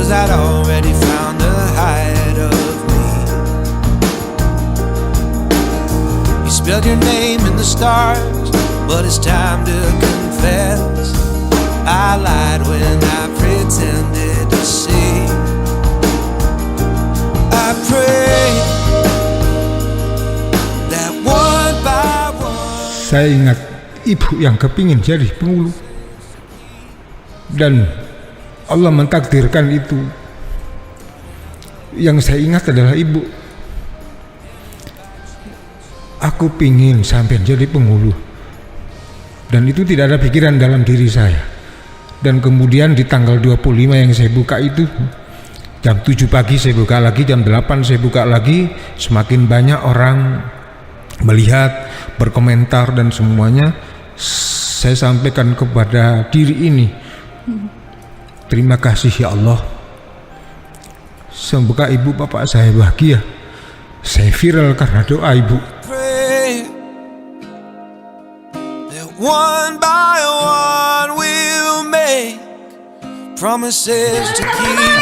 'cause I'd already found the height of me. You spelled your name in the stars, but it's time to confess, I lied when I pretended to see. I pray that one by one. Saya ingat ibu yang kepingin jadi penghulu, dan Allah mentakdirkan itu. Yang saya ingat adalah ibu, aku pingin sampai jadi penghulu, dan itu tidak ada pikiran dalam diri saya. Dan kemudian di tanggal 25 yang saya buka itu, jam 7 pagi saya buka lagi, jam 8 saya buka lagi, semakin banyak orang melihat, berkomentar, dan semuanya saya sampaikan kepada diri ini, terima kasih ya Allah, semoga ibu bapak saya bahagia. Saya viral karena doa ibu. Pray that one by one we'll make promises to keep.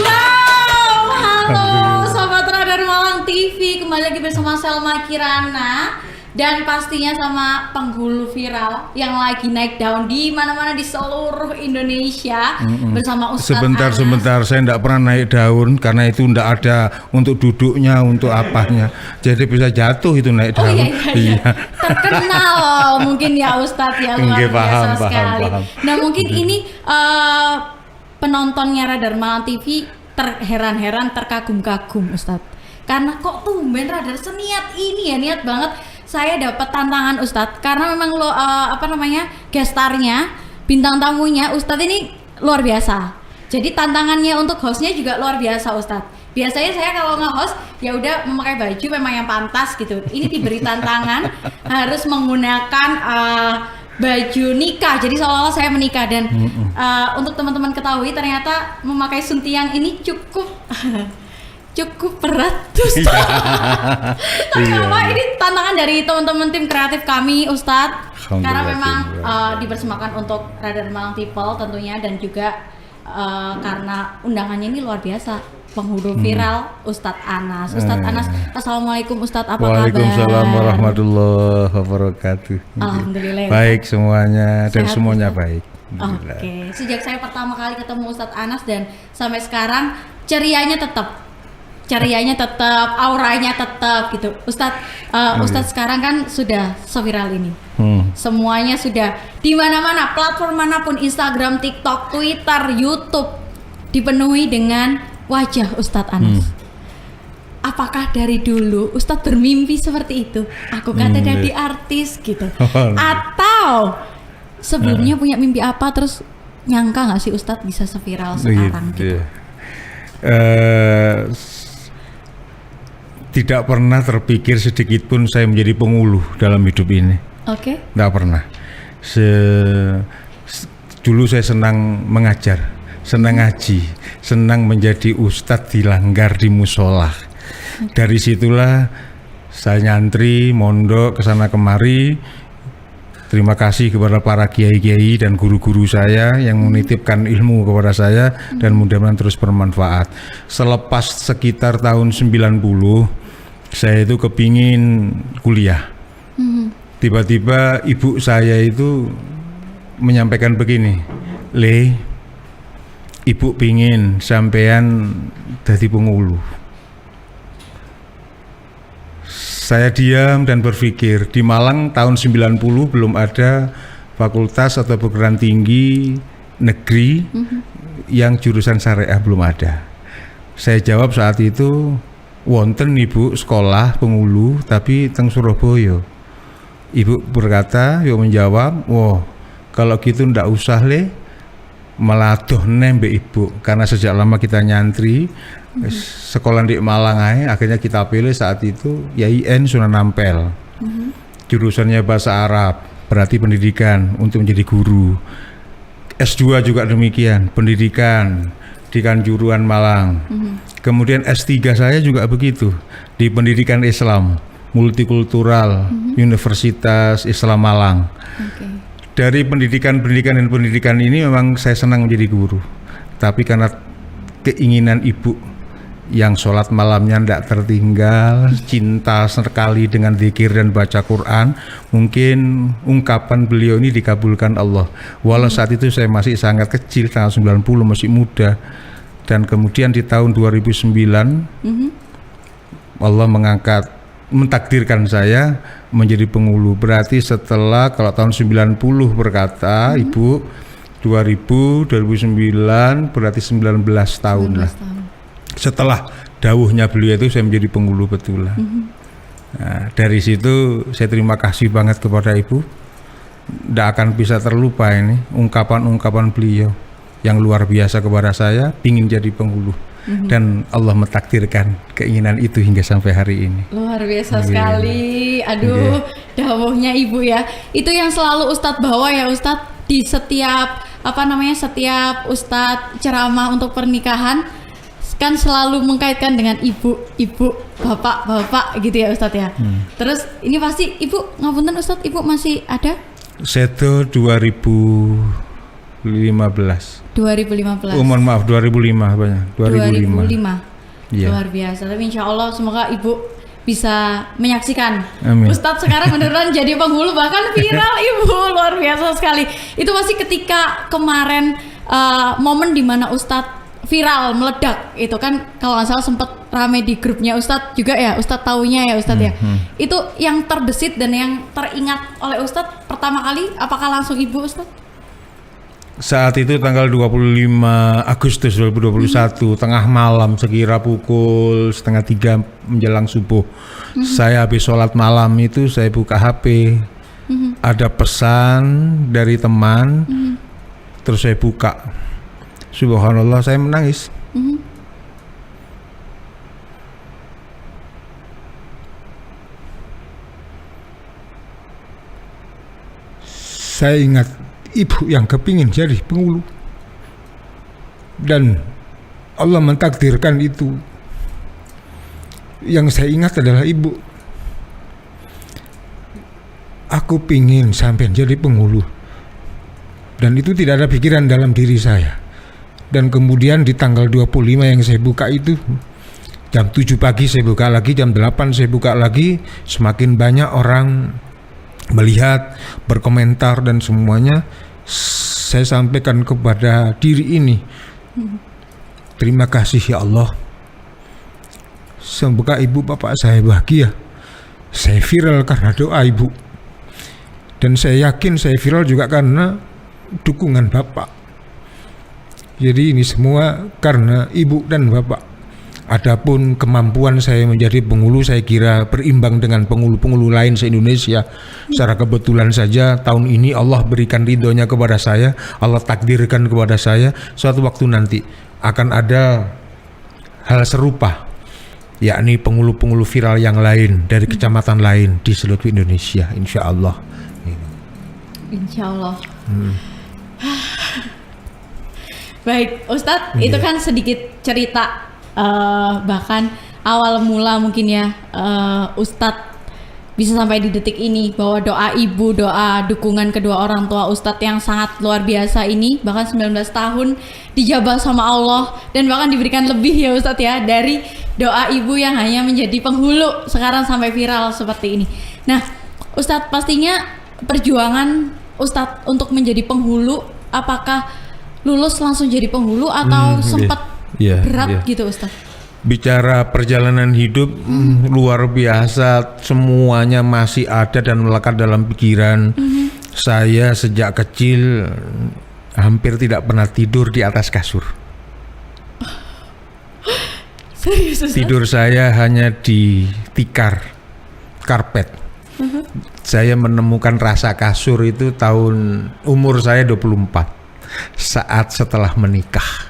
Wow, halo Sobat Radar Malang TV, kembali lagi bersama Selma Kirana dan pastinya sama penghulu viral yang lagi naik daun di mana-mana di seluruh Indonesia bersama Ustadz Sebentar, saya tidak pernah naik daun karena itu tidak ada untuk duduknya, untuk apanya, jadi bisa jatuh itu naik daun. Iya. Terkenal mungkin ya Ustadz ya, luar biasa sekali. Paham. Nah mungkin ini penontonnya Radar Malang TV terheran-heran, terkagum-kagum Ustadz, karena kok tumben Radar seniat ini ya, niat banget. Saya dapat tantangan Ustadz karena memang gestarnya, bintang tamunya Ustadz ini luar biasa. Jadi tantangannya untuk hostnya juga luar biasa Ustadz. Biasanya saya kalau nge-host ya udah memakai baju memang yang pantas gitu. Ini diberi tantangan harus menggunakan baju nikah, jadi seolah-olah saya menikah. Dan untuk teman-teman ketahui ternyata memakai suntiang ini cukup berat Ustaz. Kenapa? Ini tantangan dari teman-teman tim kreatif kami Ustadz, karena memang dipersembahkan untuk Radar Malang People tentunya, dan juga karena undangannya ini luar biasa. Penghulu viral Ustadz Anas. Ustadz Anas, assalamualaikum Ustadz, apa kabar? Waalaikumsalam warahmatullahi wabarakatuh. Alhamdulillah. Baik semuanya, dan sehat, semuanya Ustadz? baik. Oke. Sejak saya pertama kali ketemu Ustadz Anas dan sampai sekarang cerianya tetap, auranya tetap gitu. Ustadz sekarang kan sudah seviral ini. Semuanya sudah di mana-mana, platform manapun, Instagram, TikTok, Twitter, YouTube dipenuhi dengan wajah Ustadz Anas. Apakah dari dulu Ustadz bermimpi seperti itu? Aku kata jadi artis gitu. Atau sebelumnya punya mimpi apa, terus nyangka nggak sih Ustadz bisa seviral sekarang gitu? Tidak pernah terpikir sedikit pun saya menjadi penghulu dalam hidup ini. Oke. Tidak pernah. Dulu saya senang mengajar, senang ngaji, senang menjadi ustadz di langgar, di musola. Dari situlah saya nyantri, mondok kesana kemari. Terima kasih kepada para kiai-kiai dan guru-guru saya yang menitipkan ilmu kepada saya, dan mudah-mudahan terus bermanfaat. Selepas sekitar tahun 90, saya itu kepingin kuliah. Tiba-tiba ibu saya itu menyampaikan begini, Le, ibu pingin sampean jadi penghulu. Saya diam dan berpikir, di Malang tahun 90 belum ada fakultas atau perguruan tinggi negeri yang jurusan syariah, belum ada. Saya jawab saat itu, wonten ibu sekolah penghulu tapi teng Surabaya. Ibu berkata, yuk menjawab, wah kalau gitu ndak usah Le, malah doh nembe ibu, karena sejak lama kita nyantri sekolah di Malang akhirnya kita pilih saat itu YIN Sunan Ampel. Jurusannya bahasa Arab, berarti pendidikan untuk menjadi guru. S2 juga demikian, pendidikan di Kanjuruhan Malang. Kemudian S3 saya juga begitu, di pendidikan Islam multikultural, Universitas Islam Malang. Dari pendidikan ini memang saya senang menjadi guru. Tapi karena keinginan ibu yang sholat malamnya tidak tertinggal, cinta sekali dengan zikir dan baca Quran, mungkin ungkapan beliau ini dikabulkan Allah. Walau saat itu saya masih sangat kecil, tahun 90, masih muda. Dan kemudian di tahun 2009 Allah mentakdirkan saya menjadi penghulu. Berarti setelah, kalau tahun 90 berkata Ibu, 2009 berarti 19 tahun lah. Setelah dawuhnya beliau itu saya menjadi penghulu betul lah. Nah, dari situ saya terima kasih banget kepada Ibu. Tidak akan bisa terlupa ini ungkapan-ungkapan beliau yang luar biasa kepada saya, ingin jadi penghulu. Dan Allah mentakdirkan keinginan itu hingga sampai hari ini. Luar biasa sekali. Aduh, dawuhnya Ibu ya. Itu yang selalu Ustadz bawa ya Ustadz, di setiap setiap Ustadz ceramah untuk pernikahan kan selalu mengkaitkan dengan ibu, bapak gitu ya Ustadz ya. Terus ini pasti Ibu, ngapunten Ustadz, Ibu masih ada? Seto 2015. Oh, mohon maaf, 2005 banyak. 2005. Yeah. Luar biasa. Tapi insya Allah semoga Ibu bisa menyaksikan. Amin. Ustadz sekarang beneran jadi penghulu, bahkan viral Ibu. Luar biasa sekali. Itu pasti ketika kemarin momen dimana Ustadz viral, meledak. Itu kan kalau nggak salah sempat rame di grupnya Ustadz juga ya. Ustadz taunya ya Ustadz ya. Itu yang terbesit dan yang teringat oleh Ustadz pertama kali, apakah langsung Ibu Ustadz? Saat itu tanggal 25 Agustus 2021 tengah malam sekira pukul 2:30 menjelang subuh. Saya habis sholat malam itu saya buka HP. Ada pesan dari teman. Terus saya buka. Subhanallah, saya menangis. Saya ingat ibu yang kepingin jadi penghulu, dan Allah mentakdirkan itu. Yang saya ingat adalah ibu, aku pingin sampai jadi penghulu, dan itu tidak ada pikiran dalam diri saya. Dan kemudian di tanggal 25 yang saya buka itu, jam 7 pagi saya buka lagi, jam 8 saya buka lagi, semakin banyak orang melihat, berkomentar dan semuanya. Saya sampaikan kepada diri ini, terima kasih ya Allah, semoga ibu bapak saya bahagia. Saya viral karena doa ibu, dan saya yakin saya viral juga karena dukungan bapak. Jadi ini semua karena ibu dan bapak. Adapun kemampuan saya menjadi penghulu, saya kira berimbang dengan penghulu-penghulu lain se-Indonesia. Secara kebetulan saja tahun ini Allah berikan ridhonya kepada saya, Allah takdirkan kepada saya, suatu waktu nanti akan ada hal serupa, yakni penghulu-penghulu viral yang lain dari kecamatan lain di seluruh Indonesia, insya Allah. Insya Allah. Baik Ustadz, itu kan sedikit cerita. Bahkan awal mula mungkin ya Ustadz bisa sampai di detik ini, bahwa doa ibu, doa dukungan kedua orang tua Ustadz yang sangat luar biasa ini, bahkan 19 tahun dijabah sama Allah, dan bahkan diberikan lebih ya Ustadz ya, dari doa ibu yang hanya menjadi penghulu sekarang sampai viral seperti ini. Nah Ustadz, pastinya perjuangan Ustadz untuk menjadi penghulu, apakah lulus langsung jadi penghulu atau sempat berat gitu Ustaz? Bicara perjalanan hidup luar biasa, semuanya masih ada dan melekat dalam pikiran. Saya sejak kecil hampir tidak pernah tidur di atas kasur. Serius Ustaz? Tidur saya hanya di tikar, karpet. Saya menemukan rasa kasur itu tahun umur saya 24, saat setelah menikah.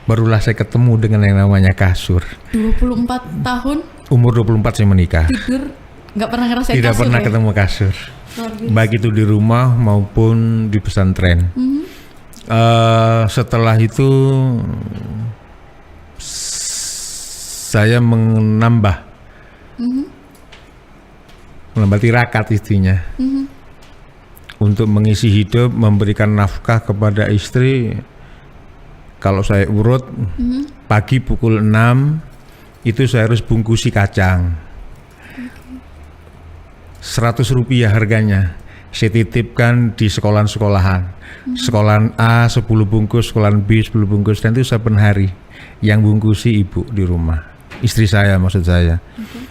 Barulah saya ketemu dengan yang namanya kasur. 24 tahun? Umur 24 saya menikah. Tidur nggak pernah ngerasain tidak kasur? Tidak pernah ya? ketemu kasur. Baik itu di rumah maupun di pesantren. Setelah itu saya menambah tirakat istrinya untuk mengisi hidup, memberikan nafkah kepada istri. Kalau saya urut, pagi pukul 6 itu saya harus bungkusi kacang. 100 rupiah harganya. Saya titipkan di sekolahan-sekolahan. Sekolahan A 10 bungkus, sekolahan B 10 bungkus, dan itu saben hari yang bungkusi ibu di rumah. Istri saya maksud saya.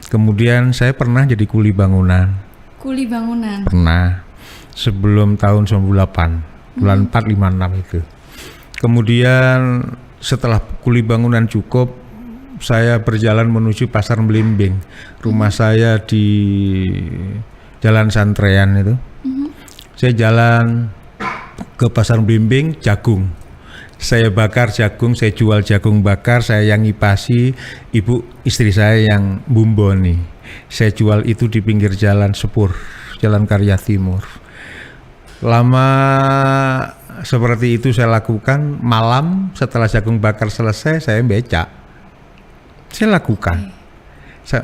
Kemudian saya pernah jadi kuli bangunan. Kuli bangunan. Pernah. Sebelum tahun 98, bulan 4, 5, 6 itu. Kemudian setelah kuli bangunan cukup, saya berjalan menuju Pasar Melimbing. Rumah saya di Jalan Santrean itu. Saya jalan ke Pasar Melimbing, jagung. Saya bakar jagung, saya jual jagung bakar, saya yang ngipasi, ibu istri saya yang bumboni. Saya jual itu di pinggir jalan Sepur, Jalan Karya Timur. Lama seperti itu saya lakukan. Malam setelah jagung bakar selesai, saya becak. Saya lakukan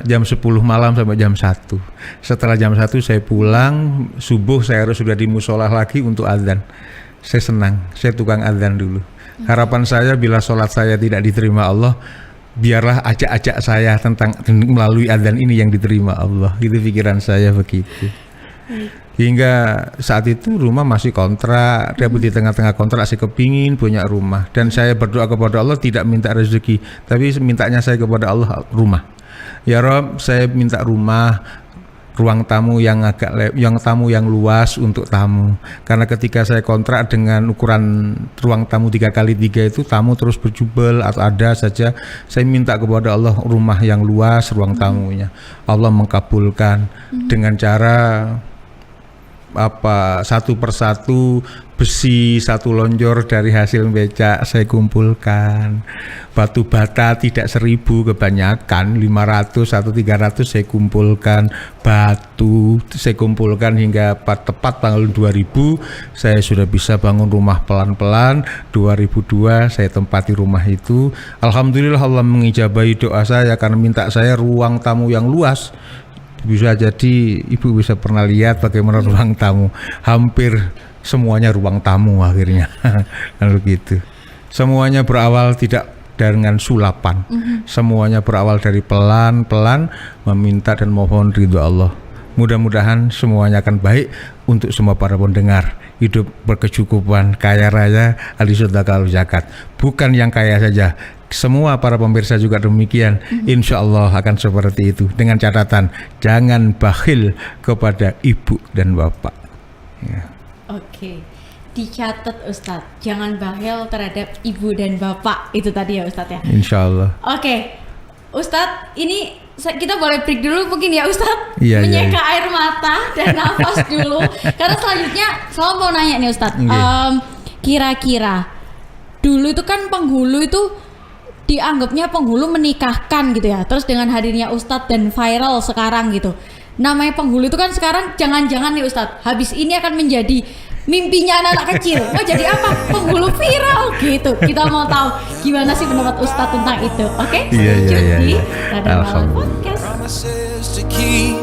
jam 10 malam sampai jam 1. Setelah jam 1 saya pulang, subuh saya harus sudah di musola lagi untuk azan. Saya senang, saya tukang azan dulu. Harapan saya bila sholat saya tidak diterima Allah, biarlah ajak-ajak saya tentang melalui azan ini yang diterima Allah. Itu pikiran saya begitu. Hingga saat itu rumah masih kontrak, dapet di tengah-tengah kontrak, saya kepingin punya rumah. Dan saya berdoa kepada Allah tidak minta rezeki, tapi mintanya saya kepada Allah rumah. Ya Rob, saya minta rumah, ruang tamu yang yang luas untuk tamu. Karena ketika saya kontrak dengan ukuran ruang tamu 3x3 itu tamu terus berjubel atau ada saja. Saya minta kepada Allah rumah yang luas, ruang tamunya. Allah mengkabulkan dengan cara satu persatu besi satu lonjor dari hasil becak saya kumpulkan. Batu bata tidak 1000, kebanyakan 500 atau 300 saya kumpulkan. Batu saya kumpulkan hingga tepat tanggal 2000 saya sudah bisa bangun rumah pelan-pelan. 2002 saya tempati rumah itu. Alhamdulillah Allah mengijabahi doa saya karena minta saya ruang tamu yang luas. Bisa jadi ibu bisa pernah lihat bagaimana ruang tamu, hampir semuanya ruang tamu akhirnya. Lalu gitu. Semuanya berawal tidak dengan sulapan. Semuanya berawal dari pelan-pelan meminta dan mohon ridho Allah. Mudah-mudahan semuanya akan baik untuk semua para pendengar. Hidup berkecukupan, kaya raya, ahli sedekah zakat. Bukan yang kaya saja, semua para pemirsa juga demikian. Insya Allah akan seperti itu. Dengan catatan jangan bakhil kepada ibu dan bapak. Ya. Oke, dicatat Ustadz, jangan bakhil terhadap ibu dan bapak. Itu tadi ya Ustadz ya. Insya Allah. Oke, Ustadz, ini kita boleh break dulu mungkin ya Ustadz. Iya, menyeka iya. air mata dan nafas dulu. Karena selanjutnya saya mau nanya nih Ustadz, kira-kira dulu itu kan penghulu itu dianggapnya penghulu menikahkan gitu ya. Terus dengan hadirnya Ustadz dan viral sekarang gitu, namanya penghulu itu kan sekarang jangan-jangan nih Ustadz, habis ini akan menjadi mimpinya anak-anak kecil. Mau jadi apa? Penghulu viral gitu. Kita mau tahu gimana sih pendapat Ustadz tentang itu. Oke? Iya. Di Radha Malam Podcast. Promises to keep,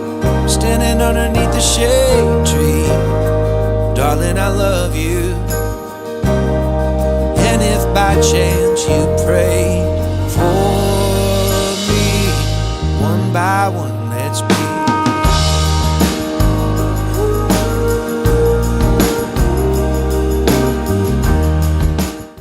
standing underneath the shade tree. Darling, I love you. And if by chance you pray for me, one by one